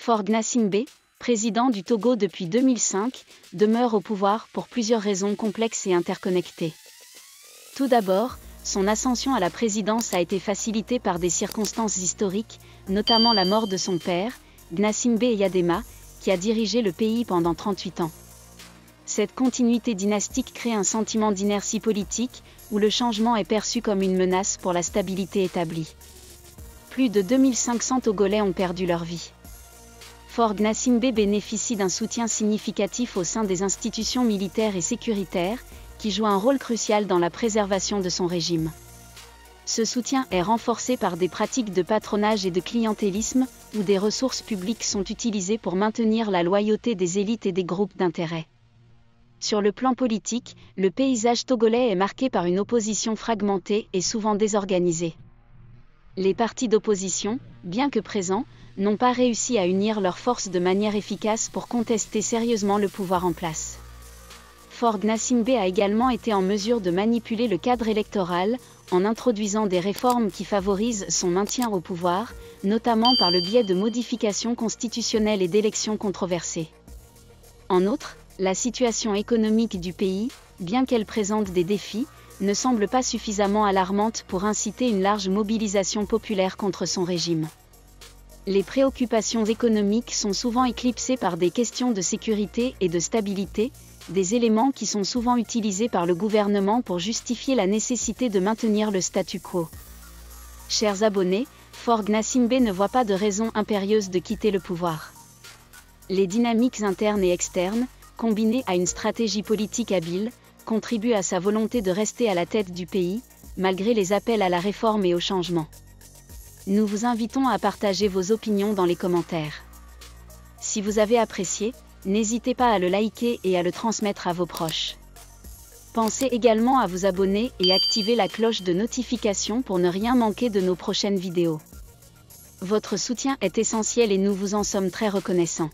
Faure Gnassingbé, président du Togo depuis 2005, demeure au pouvoir pour plusieurs raisons complexes et interconnectées. Tout d'abord, son ascension à la présidence a été facilitée par des circonstances historiques, notamment la mort de son père, Gnassingbé Eyadema, qui a dirigé le pays pendant 38 ans. Cette continuité dynastique crée un sentiment d'inertie politique, où le changement est perçu comme une menace pour la stabilité établie. Plus de 2500 Togolais ont perdu leur vie. Faure Gnassingbé bénéficie d'un soutien significatif au sein des institutions militaires et sécuritaires, qui jouent un rôle crucial dans la préservation de son régime. Ce soutien est renforcé par des pratiques de patronage et de clientélisme, où des ressources publiques sont utilisées pour maintenir la loyauté des élites et des groupes d'intérêt. Sur le plan politique, le paysage togolais est marqué par une opposition fragmentée et souvent désorganisée. Les partis d'opposition, bien que présents, n'ont pas réussi à unir leurs forces de manière efficace pour contester sérieusement le pouvoir en place. Faure Gnassingbé a également été en mesure de manipuler le cadre électoral, en introduisant des réformes qui favorisent son maintien au pouvoir, notamment par le biais de modifications constitutionnelles et d'élections controversées. En outre, la situation économique du pays, bien qu'elle présente des défis, ne semble pas suffisamment alarmante pour inciter une large mobilisation populaire contre son régime. Les préoccupations économiques sont souvent éclipsées par des questions de sécurité et de stabilité, des éléments qui sont souvent utilisés par le gouvernement pour justifier la nécessité de maintenir le statu quo. Chers abonnés, Faure Gnassingbé ne voit pas de raison impérieuse de quitter le pouvoir. Les dynamiques internes et externes, combinées à une stratégie politique habile, contribuent à sa volonté de rester à la tête du pays, malgré les appels à la réforme et au changement. Nous vous invitons à partager vos opinions dans les commentaires. Si vous avez apprécié, n'hésitez pas à le liker et à le transmettre à vos proches. Pensez également à vous abonner et activer la cloche de notification pour ne rien manquer de nos prochaines vidéos. Votre soutien est essentiel et nous vous en sommes très reconnaissants.